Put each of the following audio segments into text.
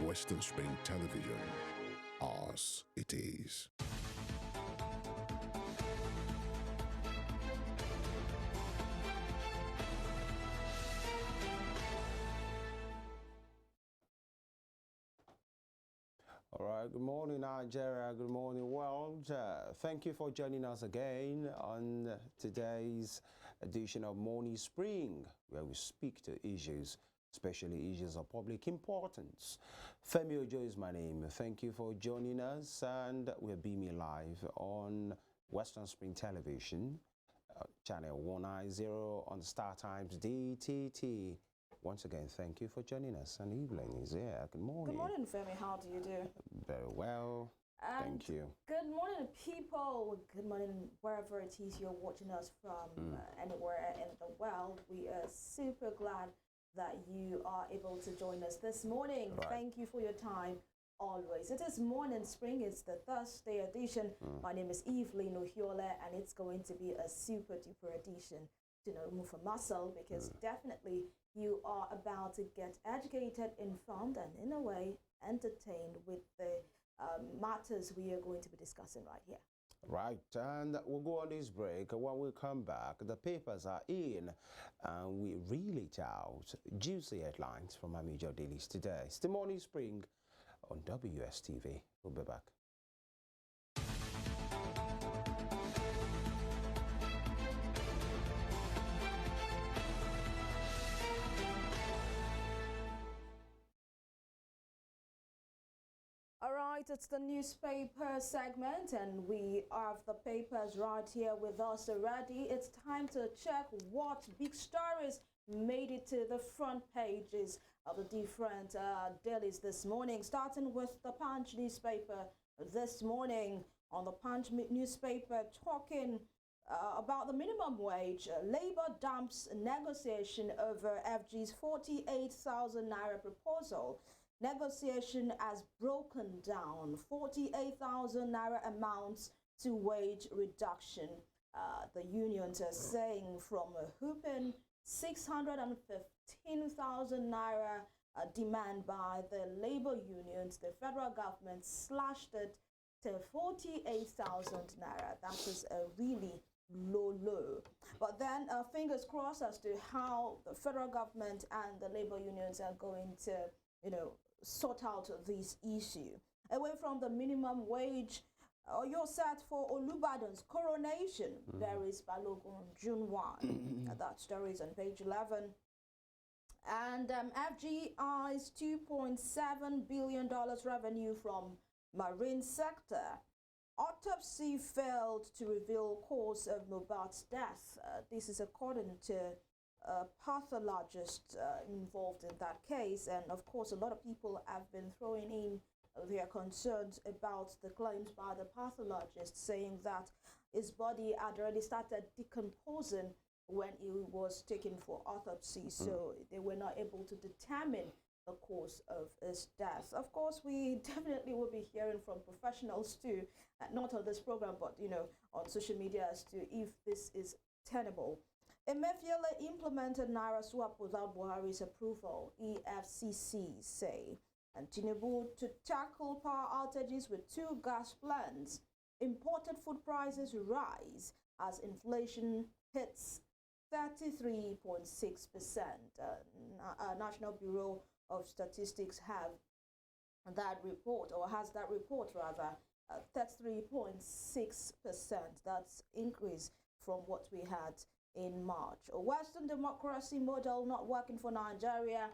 Western Spring Television. Ours it is. All right, good morning, Nigeria. Good morning, world. Thank you for joining us again on today's edition of Morning Spring, where we speak to issues, especially issues of public importance. Femi Ojo is my name. Thank you for joining us, and we're beaming live on Western Spring Television, channel 190 on Star Times DTT. Once again, thank you for joining us. And Evelyn is here. Good morning. Good morning, Femi. How do you do? Very well. Thank you. Good morning, people. Good morning, wherever it is you're watching us from, anywhere in the world. We are super glad that you are able to join us this morning. Right. Thank you for your time. Always. It is Morning Spring. It's the Thursday edition. My name is Evelyn Ohiolei, and it's going to be a super duper edition to move for muscle, because definitely you are about to get educated, informed, and in a way entertained with the matters we are going to be discussing right here. Right, and we'll go on this break. When we come back, the papers are in, and we read it out. Juicy headlines from our major dailies today. It's the Morning Spring on WSTV. We'll be back. All right, it's the newspaper segment, and we have the papers right here with us already. It's time to check what big stories made it to the front pages of the different dailies this morning, starting with the Punch newspaper this morning. On the Punch newspaper, talking about the minimum wage, Labour dumps negotiation over FG's 48,000 naira proposal. Negotiation has broken down. 48,000 naira amounts to wage reduction. The unions are saying from a whooping 615,000 naira demand by the labor unions, the federal government slashed it to 48,000 naira. That is a really low. But then fingers crossed as to how the federal government and the labor unions are going to, sort out this issue. Away from the minimum wage, you're set for Olubadan's coronation. Varies Balogun June 1. That story is on page 11. And FG eyes $2.7 billion revenue from marine sector. Autopsy failed to reveal cause of Mohbad's death. This is according to a pathologist involved in that case, and of course a lot of people have been throwing in their concerns about the claims by the pathologist, saying that his body had already started decomposing when he was taken for autopsy, so they were not able to determine the cause of his death. Of course, we definitely will be hearing from professionals too, not on this program, but on social media, as to if this is tenable. Emefiele implemented Naira swap without Buhari's approval, EFCC say. And Tinubu to tackle power outages with 2 gas plants. Imported food prices rise as inflation hits 33.6%. National Bureau of Statistics have that report, or has that report rather, 33.6%. That's increase from what we had in March. A Western democracy model not working for Nigeria,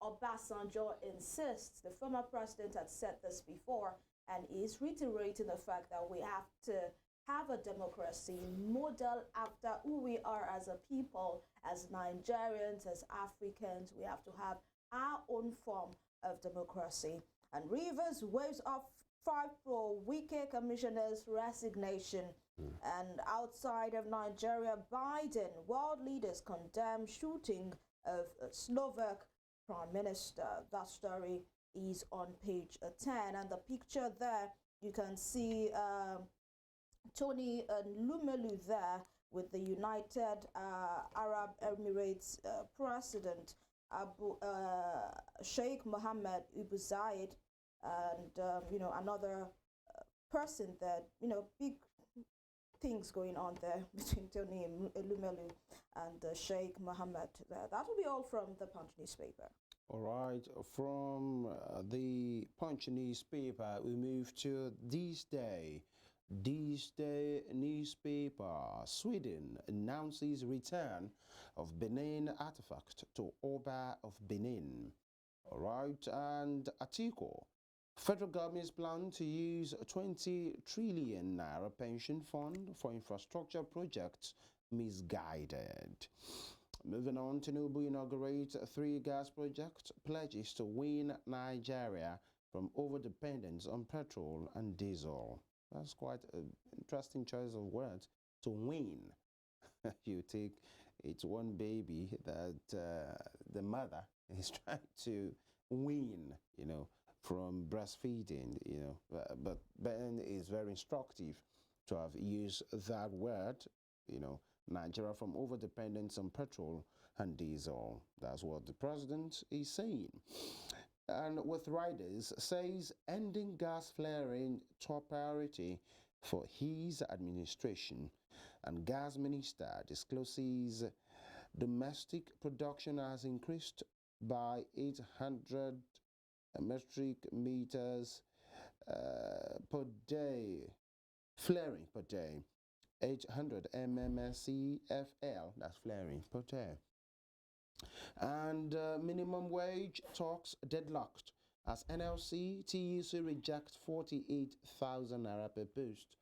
Obasanjo insists. The former president had said this before, and is reiterating the fact that we have to have a democracy model after who we are as a people, as Nigerians, as Africans. We have to have our own form of democracy. And Rivers waves off 5 pro-Wike commissioners' resignation. And outside of Nigeria, Biden, world leaders condemn shooting of a Slovak prime minister. That story is on page 10. And the picture there, you can see Tony Lumelu there with the United Arab Emirates president. Sheikh Mohammed Ibn Zayed, and another person that big things going on there between Tony Elumelu and Sheikh Mohammed. That will be all from the Punch newspaper. All right, from the Punch newspaper, we move to This Day. This Day newspaper. Sweden announces return of Benin artifact to Oba of Benin. All right, and Atiko. Federal government's plan to use 20 trillion naira pension fund for infrastructure projects misguided. Moving on, Tinubu inaugurates 3 gas projects, pledges to wean Nigeria from overdependence on petrol and diesel. That's quite an interesting choice of words. To wean. You take it's one baby that the mother is trying to wean, from breastfeeding, but Ben is very instructive to have used that word, Nigeria from overdependence on petrol and diesel. That's what the president is saying. And with riders, says ending gas flaring top priority for his administration. And gas minister discloses domestic production has increased by 800 metric meters per day, flaring per day. 800 mmscfl, that's flaring per day. And minimum wage talks deadlocked as NLC TUC rejects 48,000 naira per post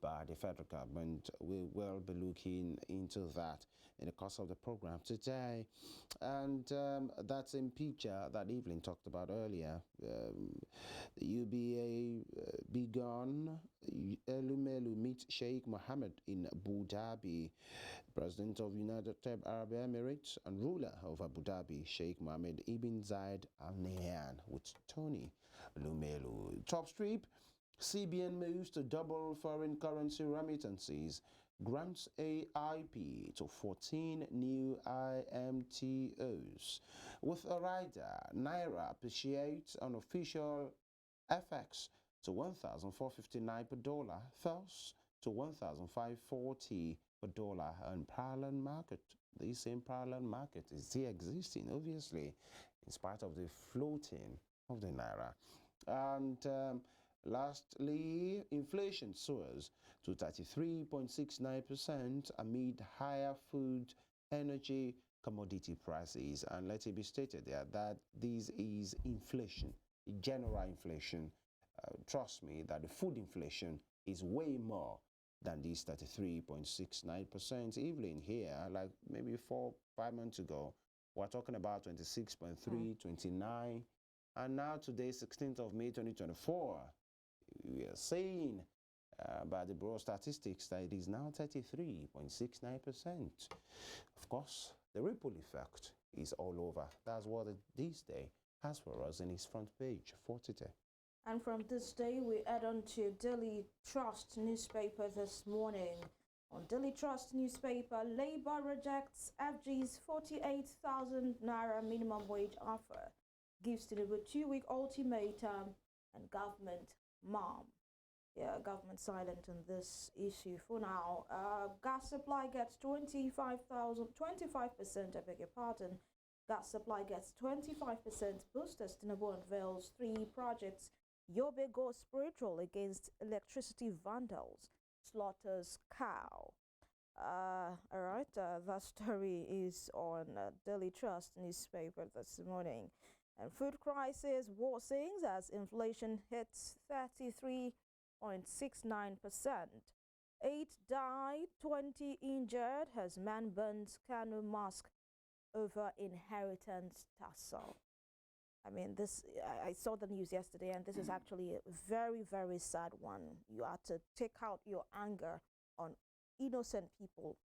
by the federal government. We will be looking into that in the course of the program today. And that's in picture that Evelyn talked about earlier. The UBA begun. Elumelu meets Sheikh Mohammed in Abu Dhabi. President of United Arab Emirates and ruler of Abu Dhabi, Sheikh Mohammed Ibn Zayed Al Nahyan with Tony Elumelu. Top strip. CBN moves to double foreign currency remittances, grants AIP to 14 new IMTOs. With a rider, Naira appreciates on official FX to 1,459 per dollar, thus to 1,540 per dollar on parallel market. The same parallel market is still existing, obviously, in spite of the floating of the Naira. And lastly, inflation soars to 33.69% amid higher food, energy, commodity prices. And let it be stated there that this is inflation, general inflation. Trust me that the food inflation is way more than this 33.69%. Evelyn here, like maybe 4-5 months ago, we're talking about 26.3, 29. And now today, 16th of May 2024, we are saying by the Bureau of Statistics that it is now 33.69%. Of course, the ripple effect is all over. That's what This Day has for us in its front page for today. And from This Day, we add on to Daily Trust newspaper this morning. On Daily Trust newspaper, Labour rejects FG's 48,000 naira minimum wage offer, gives Tinubu 2-week ultimatum, and government mum. Yeah, government silent on this issue for now. Gas supply gets 25%, I beg your pardon. Gas supply gets 25% boost as Tinubu unveils 3 projects. Yobe goes spiritual against electricity vandals, slaughters cow. All right, that story is on Daily Trust newspaper this morning. And food crisis worsens as inflation hits 33.69%. 8 died, 20 injured as man burns Kanu mosque over inheritance tussle. I mean, I saw the news yesterday, and this is actually a very, very sad one. You have to take out your anger on innocent people,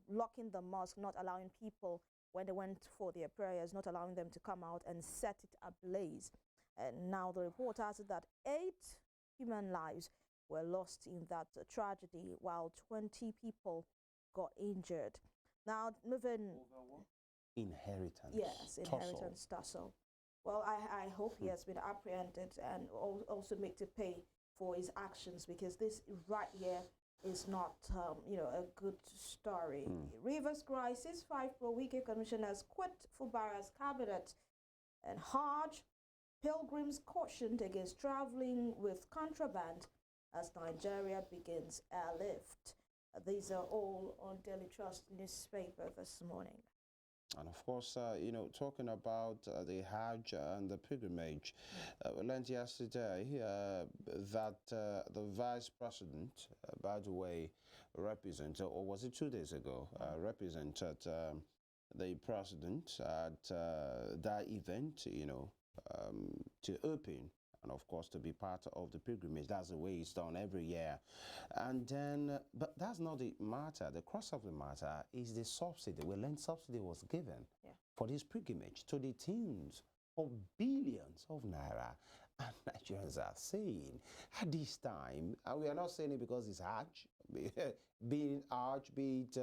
locking the mosque, not allowing people, when they went for their prayers, not allowing them to come out and set it ablaze. And now the report has it that 8 human lives were lost in that tragedy, while 20 people got injured. Now, moving inheritance. Yes, inheritance tussle. Well, I hope he has been apprehended and also made to pay for his actions, because this right here is not, a good story. Rivers crisis, 5 pro-Wike commissioners quit Fubara's cabinet, and Hajj pilgrims cautioned against traveling with contraband as Nigeria begins airlift. These are all on Daily Trust newspaper this morning. And of course, talking about the Hajj and the pilgrimage, we learned yesterday that the vice president, by the way, represented, or was it 2 days ago, represented the president at that event, to open and of course to be part of the pilgrimage. That's the way it's done every year. And then, but that's not the matter. The crux of the matter is the subsidy. We learned subsidy was given for this pilgrimage to the tunes of billions of naira. And Nigerians are saying at this time, and we are not saying it because it's Hajj, being Hajj, be it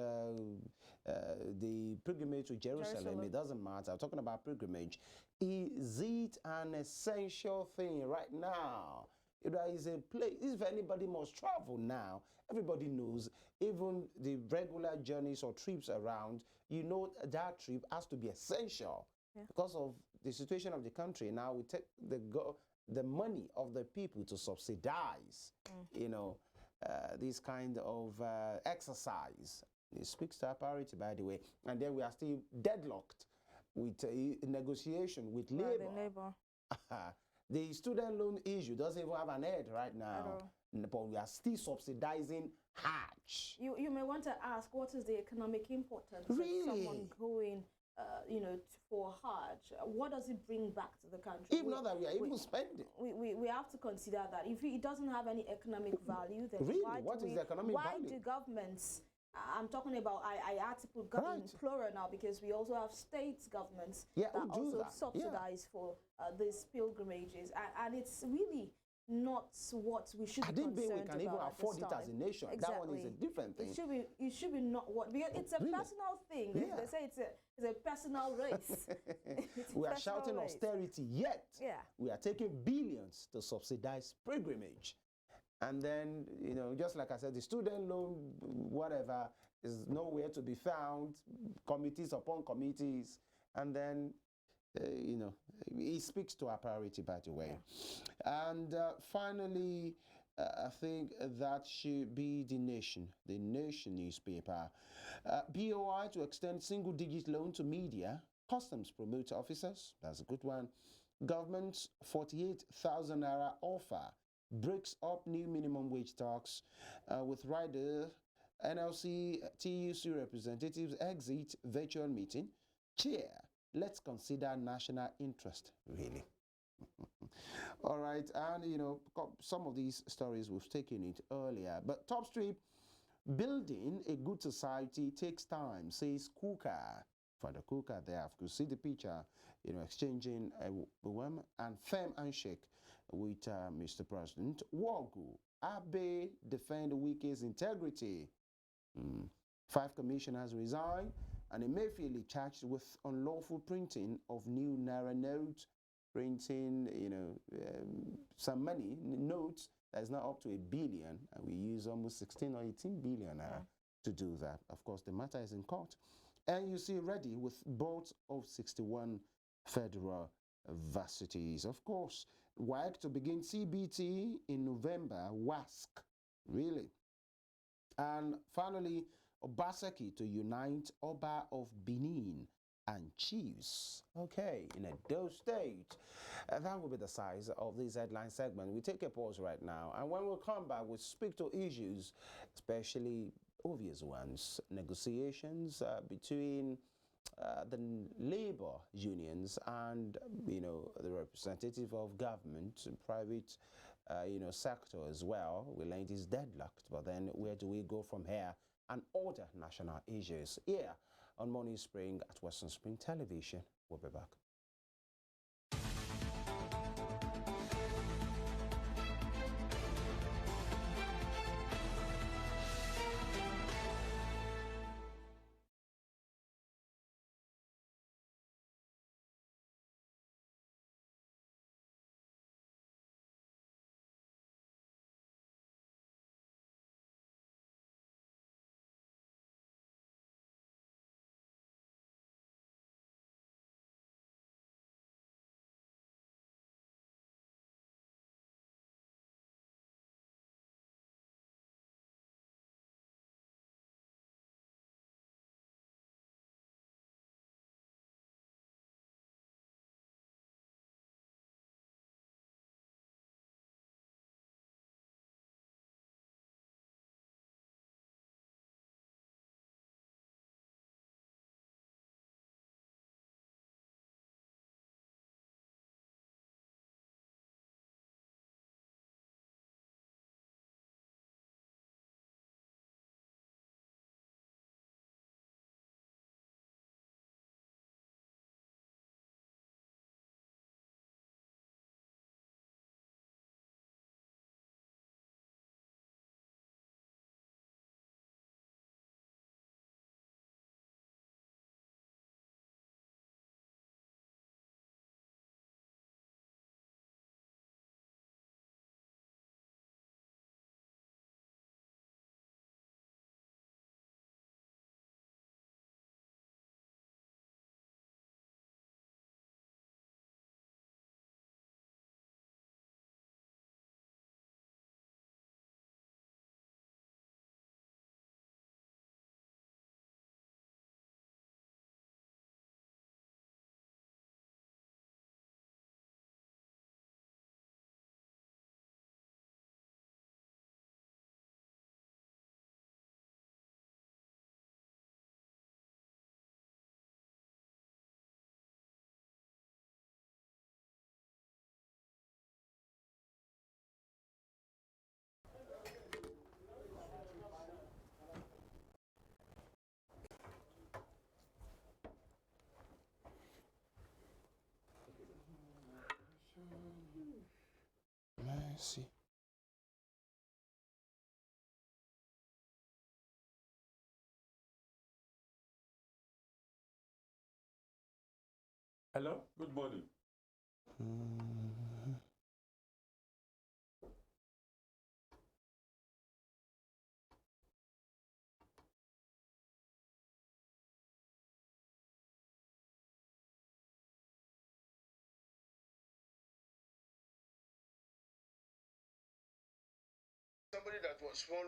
the pilgrimage to Jerusalem, it doesn't matter. I'm talking about pilgrimage. Is it an essential thing right now? There is a place, if anybody must travel now, everybody knows, even the regular journeys or trips around, that trip has to be essential because of the situation of the country. Now we take the money of the people to subsidize, this kind of exercise. It speaks to our parity, by the way. And then we are still deadlocked with negotiation with labor. The student loan issue doesn't even have an end right now, but we are still subsidizing Hajj. You may want to ask, what is the economic importance of someone going, for Hajj? What does it bring back to the country? If not that we are even spending. We have to consider that. If it doesn't have any economic value, then what is the economic value? Why do governments, I'm talking about, I had to put government plural now, because we also have state governments that also subsidize for these pilgrimages. And it's really not what we should be concerned about. I think we can even afford it as a nation. Exactly. That one is a different thing. It should be not what, because it's a personal thing. They say it's a personal race. We are shouting austerity, yet we are taking billions to subsidize pilgrimage. And then, just like I said, the student loan, whatever, is nowhere to be found, committees upon committees. And then, it speaks to our priority, by the way. And finally, I think that should be the Nation newspaper. BOI to extend single-digit loan to media, customs promote officers, that's a good one. Government's 48,000 naira offer breaks up new minimum wage talks with rider. NLC TUC representatives exit virtual meeting. Chair, let's consider national interest, really. All right, and some of these stories we've taken it earlier, but top strip, building a good society takes time, says Kuka. Father Kuka there, of course, see the picture, exchanging a woman and firm handshake with Mr. President. Wogu, Abe defend Wike's integrity. 5 commissioners resign, and Emefiele charged with unlawful printing of new naira notes, printing, some money, notes that is now up to 1 billion, and we use almost 16 or 18 billion to do that. Of course, the matter is in court. And you see, ready with boards of 61 federal varsities. Of course, WAEC to begin CBT in November, WASC, really. And finally, Obaseki to unite Oba of Benin and chiefs. Okay, in Edo State. That will be the size of this headline segment. We take a pause right now, and when we come back, we'll speak to issues, especially obvious ones, negotiations between the labor unions and, the representative of government, private, sector as well. We learned it's deadlocked, but then where do we go from here? And other national issues here on Morning Spring at Western Spring Television. We'll be back. see. Hello, good morning. Somebody that was one.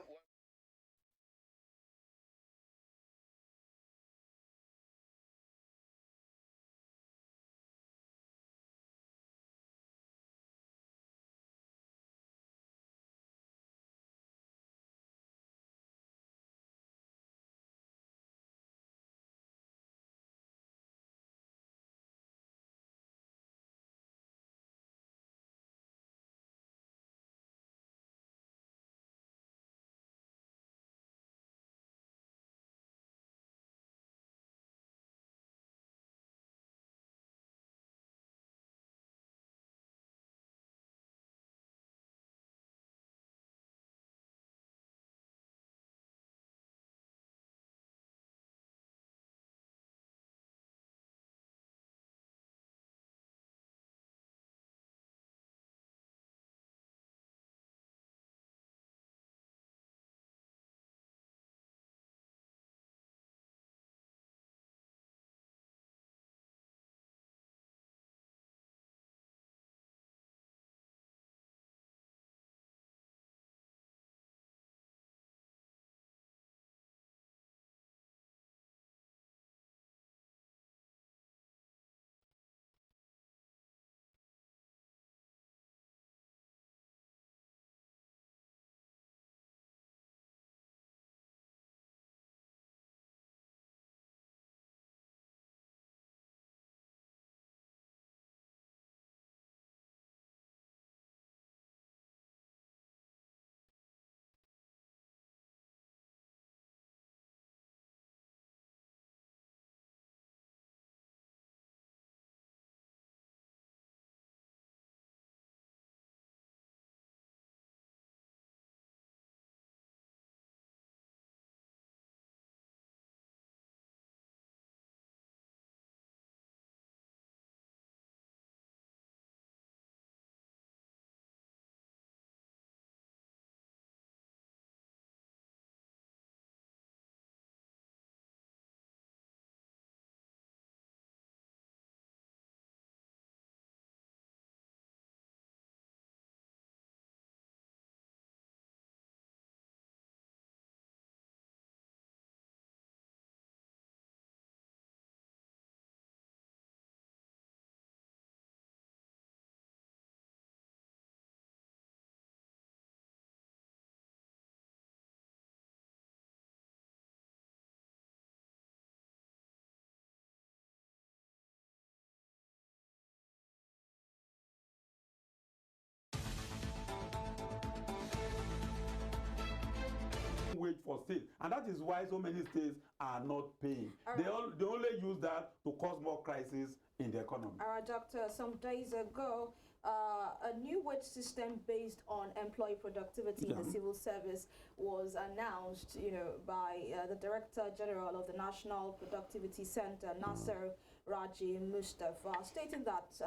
Wage for state, and that is why so many states are not paying. They only use that to cause more crisis in the economy. All right, Doctor, some days ago, a new wage system based on employee productivity in the civil service was announced, by the Director General of the National Productivity Center, Nasser Raji Mustafa, stating that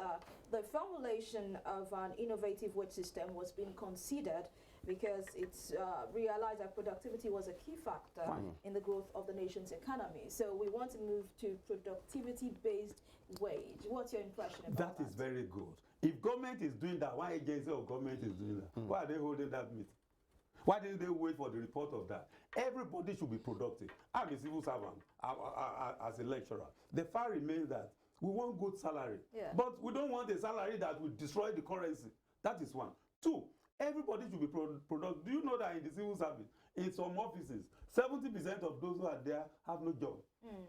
the formulation of an innovative wage system was being considered because it's realized that productivity was a key factor in the growth of the nation's economy. So we want to move to productivity-based wage. What's your impression about that? That is very good. If government is doing that, one agency of government is doing that, why are they holding that meeting? Why didn't they wait for the report of that? Everybody should be productive. I'm a civil servant as a lecturer. The fact remains that we want good salary, but we don't want a salary that will destroy the currency. That is one. Two, everybody should be productive. Do you know that in the civil service, in some offices, 70% of those who are there have no job.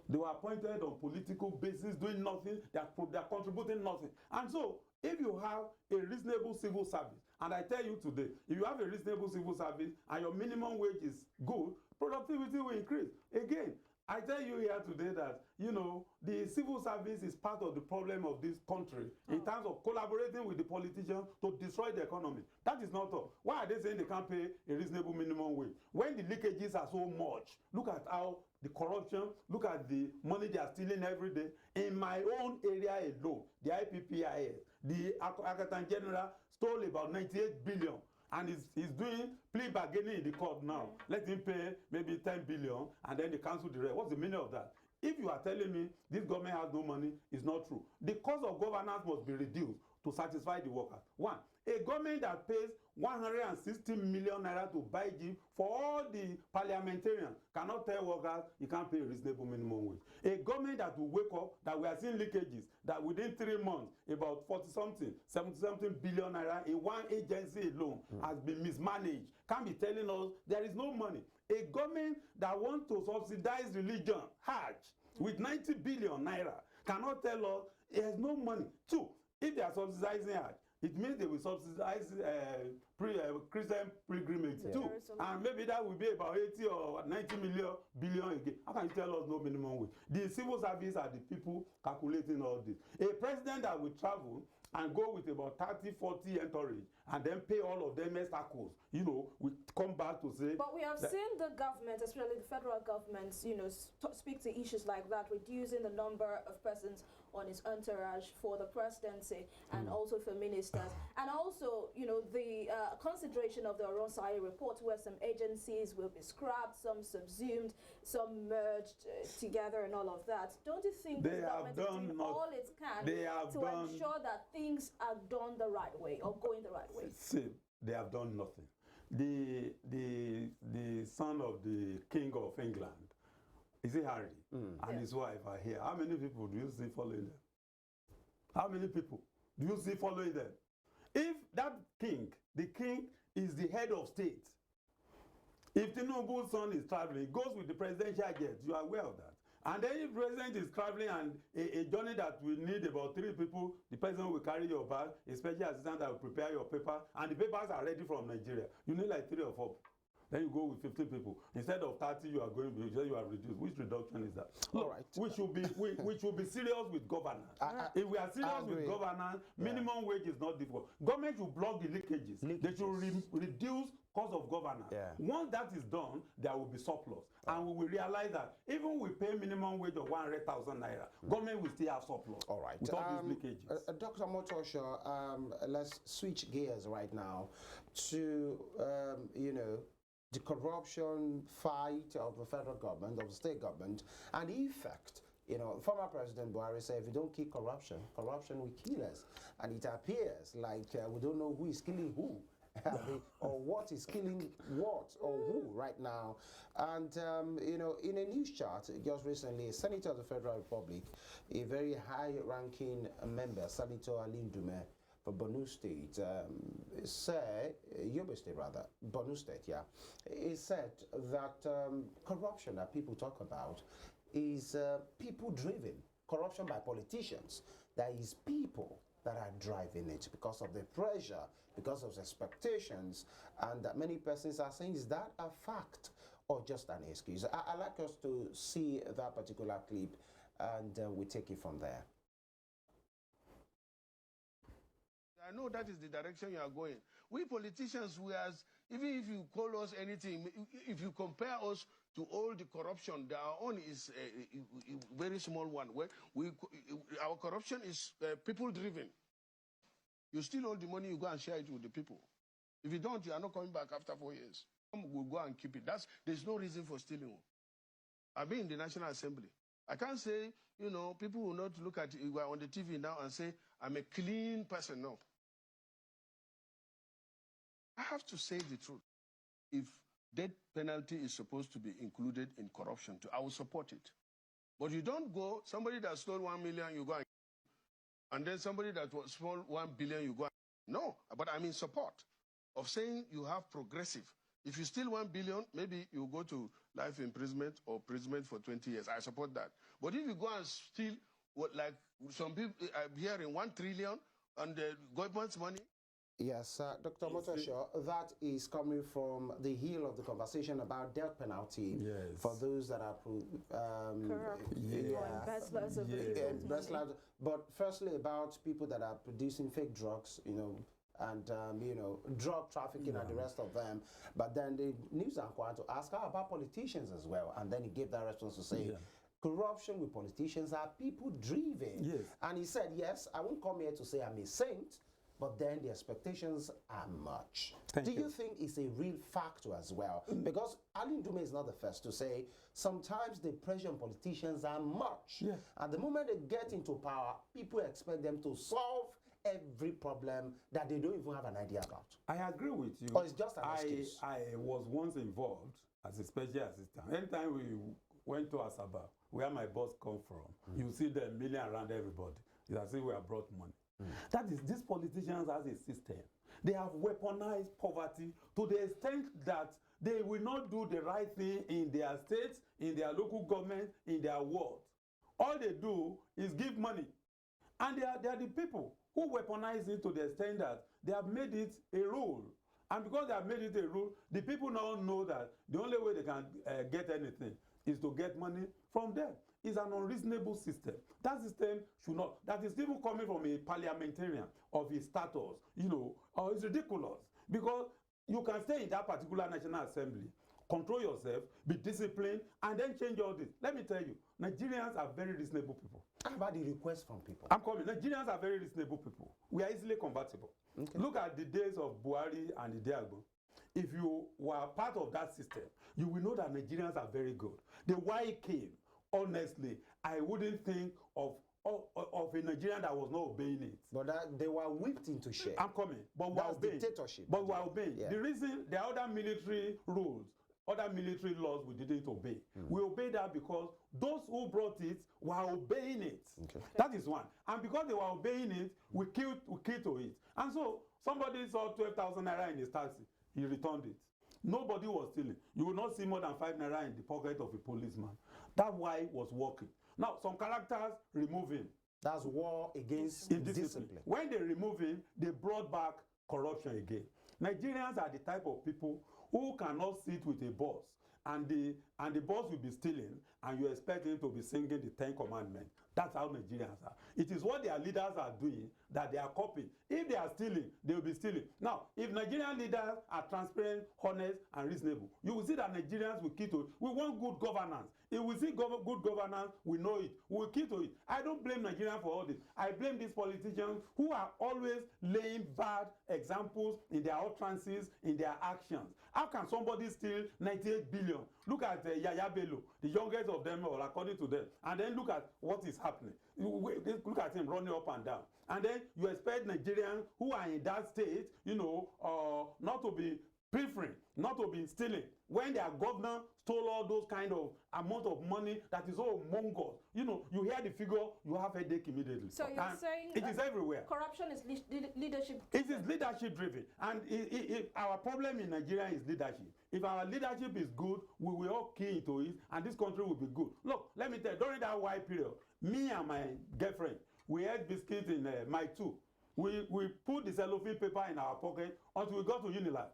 They were appointed on political basis, doing nothing. They are contributing nothing. And so, if you have a reasonable civil service, and I tell you today, if you have a reasonable civil service and your minimum wage is good, productivity will increase. Again, I tell you here today that, you know, the civil service is part of the problem of this country in terms of collaborating with the politicians to destroy the economy. That is not all. Why are they saying they can't pay a reasonable minimum wage? When the leakages are so much, look at how the corruption, look at the money they are stealing every day. In my own area alone, the IPPIS, the Accountant General stole about 98 billion. And he's doing plea bargaining in the court now. Let him pay maybe 10 billion and then they cancel the rest. What's the meaning of that? If you are telling me this government has no money, it's not true. The cost of governance must be reduced to satisfy the workers. One, a government that pays 160 million naira to buy gym for all the parliamentarians cannot tell workers you can't pay a reasonable minimum wage. A government that will wake up, that we are seeing leakages, that within 3 months, about 40-something, 70-something billion naira in one agency alone has been mismanaged, can't be telling us there is no money. A government that wants to subsidize religion, Hajj, with 90 billion naira, cannot tell us there's no money. Two, if they are subsidizing Hajj, it means they will subsidize Christian pilgrimage too. And maybe that will be about 80 or 90 billion again. How can you tell us no minimum wage? The civil service are the people calculating all this. A president that will travel and go with about 30-40 entourage and then pay all of them obstacles, you know, we come back to say. But we have seen the government, especially the federal government, you know, speak to issues like that, reducing the number of persons on its entourage for the presidency and also for ministers. And also, you know, the consideration of the Oronsai report, where some agencies will be scrapped, some subsumed, some merged together and all of that. Don't you think the government is doing all it can to ensure that things are done the right way or going the right way? See, they have done nothing. The son of the King of England, is it Harry, and his wife are here. How many people do you see following them? How many people do you see following them? If that king, the king is the head of state, if Tinubu's son is traveling, he goes with the presidential jet, you are aware of that. And then if the president is traveling and a journey that will need about 3 people, the president will carry your bag, a special assistant that will prepare your paper, and the papers are ready from Nigeria. You need like 3 or 4. Then you go with 15 people. Instead of 30, you are going, you have reduced. Which reduction is that? All right. We should be serious with governance. If we are serious with governance, minimum wage is not difficult. Government should block the leakages. They should reduce cost of governance. Once that is done, there will be surplus. And we will realize that even we pay minimum wage of 100,000 naira, government will still have surplus. All right. With all these leakages. Dr. Omotoso, let's switch gears right now to, you know, the corruption fight of the federal government, of the state government, and the effect. You know, former President Buhari said, if you don't kill corruption, corruption will kill us. And it appears like we don't know who is killing who. Or what is killing what or who right now. And, you know, in a news chart just recently, a senator of the Federal Republic, a very high-ranking member, Senator Ali Ndume, for Borno State, said, Yobe State rather, Borno State, yeah, he said that corruption that people talk about is people-driven. Corruption by politicians. That is people that are driving it because of the pressure, because of the expectations, and that many persons are saying, is that a fact or just an excuse? I'd like us to see that particular clip, and we take it from there. I know that is the direction you are going. We politicians, even if you call us anything, if you compare us to all the corruption, our own is a very small one. Where our corruption is people-driven. You steal all the money, you go and share it with the people. If you don't, you are not coming back after 4 years. We'll go and keep it. There's no reason for stealing. I've been in the National Assembly. I can't say, you know, people will not look at you on the TV now and say, I'm a clean person. No. I have to say the truth. If death penalty is supposed to be included in corruption too, I will support it. But you don't go, somebody that stole 1 million, you go and then somebody that stole 1 billion, you go. No, but I'm in support of saying you have progressive. If you steal 1 billion, maybe you go to life imprisonment or imprisonment for 20 years. I support that. But if you go and steal, what, like some people are hearing 1 trillion and the government's money, Yes, Dr. Omotoso, that is coming from the heel of the conversation about death penalty Yes. for those that are Corrupt. yeah, Or embezzlers of the Yeah. people's money. embezzlers. But firstly, about people that are producing fake drugs, and drug trafficking and the rest of them. But then the news anchor to ask how about politicians as well, and then he gave that response to say. Corruption with politicians are people driven. Yes. And he said, yes, I won't come here to say I'm a saint, but then the expectations are much. Do you think it's a real factor as well? Because Ali Ndume is not the first to say sometimes the pressure on politicians are much. Yes. At the moment they get into power, people expect them to solve every problem that they don't even have an idea about. I agree with you. Or it's just an excuse. I was once involved as a special assistant. Anytime we went to Asaba, where my boss come from, you see them milling around everybody. It's as if we have brought money. That is, these politicians as a system, they have weaponized poverty to the extent that they will not do the right thing in their states, in their local government, in their world. All they do is give money. And they are the people who weaponize it to the extent that they have made it a rule. And because they have made it a rule, the people now know that the only way they can get anything is to get money from them. It's an unreasonable system. That system should not, that is even coming from a parliamentarian of his status, it's ridiculous. Because you can stay in that particular National Assembly, control yourself, be disciplined, and then change all this. Let me tell you, Nigerians are very reasonable people. How about the request from people? I'm coming. Nigerians are very reasonable people. We are easily compatible. Okay. Look at the days of Buhari and the Diagbo. If you were part of that system, you will know that Nigerians are very good. The why it came, honestly, I wouldn't think of a Nigerian that was not obeying it. But they were whipped into shape. I'm coming. But we're obeying. Dictatorship. But we're obeying. Yeah. The reason there are other military rules, other military laws we didn't obey. We obeyed that because those who brought it were obeying it. Okay. That is one. And because they were obeying it, we killed to it. And so somebody saw 12,000 naira in his taxi. He returned it. Nobody was stealing. You will not see more than 5 naira in the pocket of a policeman. That's why it was working. Now, some characters remove him. That's war against discipline. When they remove him, they brought back corruption again. Nigerians are the type of people who cannot sit with a boss and the boss will be stealing and you expect him to be singing the 10 commandments. That's how Nigerians are. It is what their leaders are doing that they are copying. If they are stealing, they will be stealing. Now, if Nigerian leaders are transparent, honest, and reasonable, you will see that Nigerians will key to it. We want good governance. If we see good governance, we know it. We will key to it. I don't blame Nigerians for all this. I blame these politicians who are always laying bad examples in their utterances, in their actions. How can somebody steal 98 billion? Look at Yaya Bello, the youngest of them all, according to them. And then look at what is happening. Look at him running up and down. And then you expect Nigerians who are in that state, not to be pilfering, not to be stealing. When their governor stole all those kind of amount of money that is all mongrel, you hear the figure, you have a headache immediately. So you're saying it is everywhere. Corruption is leadership driven. It is leadership driven. And our problem in Nigeria is leadership. If our leadership is good, we will all key into it and this country will be good. Look, let me tell you, during that white period, me and my girlfriend, we ate biscuits in my 2. We put the cellophane paper in our pocket until we got to Unilag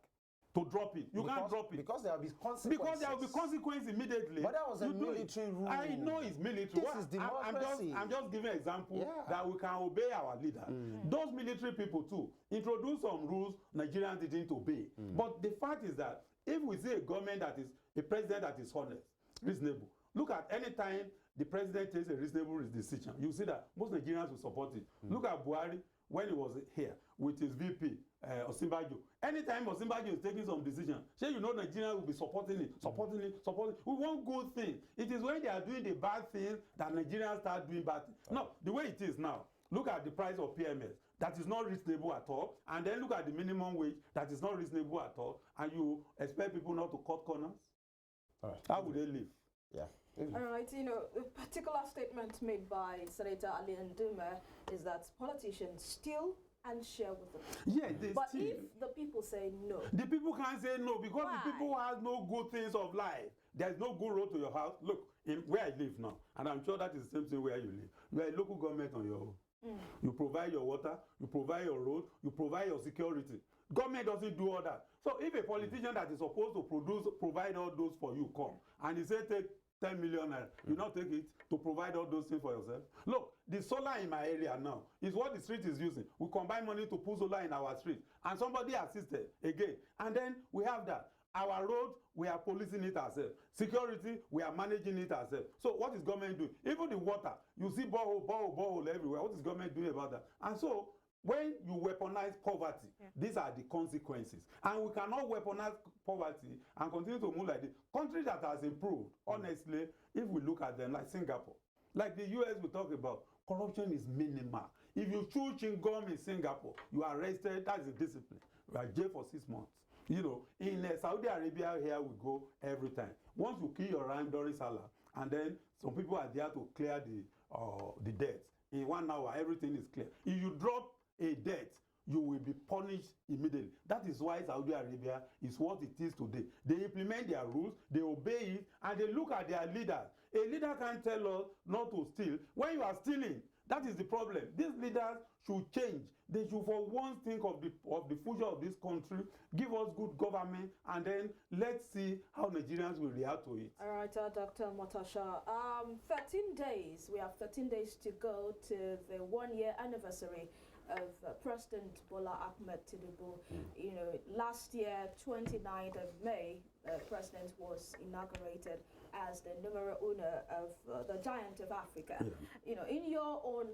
to drop it. You can't drop it. Because there will be consequences. Because there will be consequences immediately. But that was a military rule. I know it's military. This is democracy. I'm just giving an example that we can obey our leader. Those military people too introduce some rules Nigerians didn't obey. But the fact is that if we see a government that is, a president that is honest, reasonable, look at any time the president takes a reasonable decision, you see that most Nigerians will support it. Look at Buhari when he was here with his VP, Osinbajo. Anytime Osinbajo is taking some decision, Nigerians will be supporting it. We want good things. It is when they are doing the bad things that Nigerians start doing bad things. No, the way it is now, look at the price of PMS. That is not reasonable at all. And then look at the minimum wage. That is not reasonable at all. And you expect people not to cut corners? All right. How would they live? Yeah. All right, a particular statement made by Senator Ali Ndume is that politicians steal and share with them. Yeah, but steal. If the people say no, the people can't say no because why? The people have no good things of life. There's no good road to your house. Look, in where I live now, and I'm sure that is the same thing where you live. You are a local government on your own. You provide your water, you provide your road, you provide your security. Government doesn't do all that. So if a politician that is supposed to provide all those for you come, and he say take 10 million naira, you not take it to provide all those things for yourself. Look, the solar in my area now is what the street is using. We combine money to put solar in our street, and somebody assisted again. And then we have that. Our road, we are policing it ourselves. Security, we are managing it ourselves. So what is government doing? Even the water, you see borehole everywhere. What is government doing about that? And so when you weaponize poverty, these are the consequences. And we cannot weaponize poverty and continue to move like this. Countries that has improved, honestly, if we look at them, like Singapore, like the US we talk about, corruption is minimal. If you chew chewing gum in Singapore, you are arrested, that is a discipline. You are jailed for 6 months. You know, in Saudi Arabia, here we go every time. Once you kill your ram during Salah, and then some people are there to clear the debts. In 1 hour, everything is clear. If you drop a debt, you will be punished immediately. That is why Saudi Arabia is what it is today. They implement their rules, they obey it, and they look at their leaders. A leader can't tell us not to steal. When you are stealing, that is the problem. These leaders should change. They should for once think of the future of this country, give us good government, and then let's see how Nigerians will react to it. All right, Dr. Omotoso. 13 days. We have 13 days to go to the 1-year anniversary of President Bola Ahmed Tinubu. You know, last year, 29th of May, the president was inaugurated as the numero uno of the giant of Africa. You know, in your own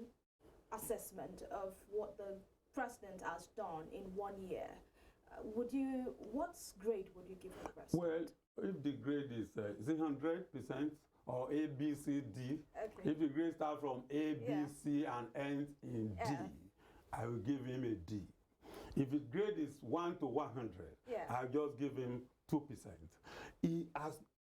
assessment of what the president has done in 1 year, what's grade would you give the president? Well, if the grade is it 100% or A, B, C, D, Okay. if the grade starts from A, B, C, and ends in D, I will give him a D. If his grade is 1 to 100, I'll just give him 2%.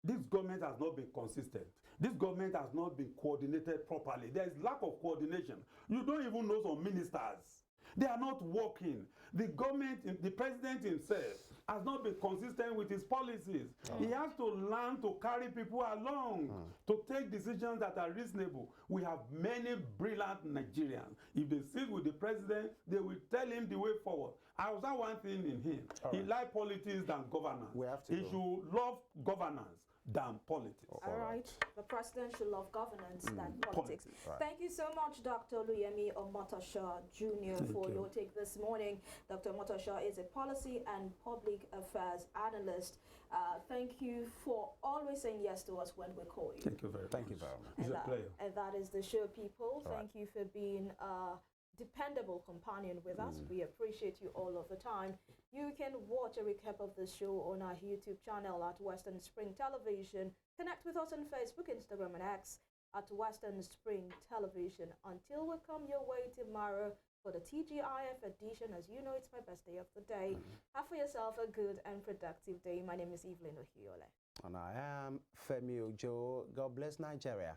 This government has not been consistent. This government has not been coordinated properly. There is lack of coordination. You don't even know some ministers. They are not working. The government, the president himself, has not been consistent with his policies. He has to learn to carry people along, to take decisions that are reasonable. We have many brilliant Nigerians. If they sit with the president, they will tell him the way forward. I was that one thing in him. He liked politics than governance. He should love governance than politics. All right. The president should love governance than politics. Thank you so much, Dr. Oluyemi Omotoso Jr. for your take this morning. Dr. Omotoso is a policy and public affairs analyst. Thank you for always saying yes to us when we call you. Thank you very much. It's a pleasure. And that is the show, people. Thank you for being dependable companion with us. We appreciate you all of the time. You can watch a recap of the show on our YouTube channel at Western Spring Television. Connect with us on Facebook, Instagram, and X at Western Spring Television. Until we come your way tomorrow for the TGIF edition, as you know, it's my best day of the day. Have for yourself a good and productive day. My name is Evelyn Ohiolei. And I am Femi Ojo. God bless Nigeria.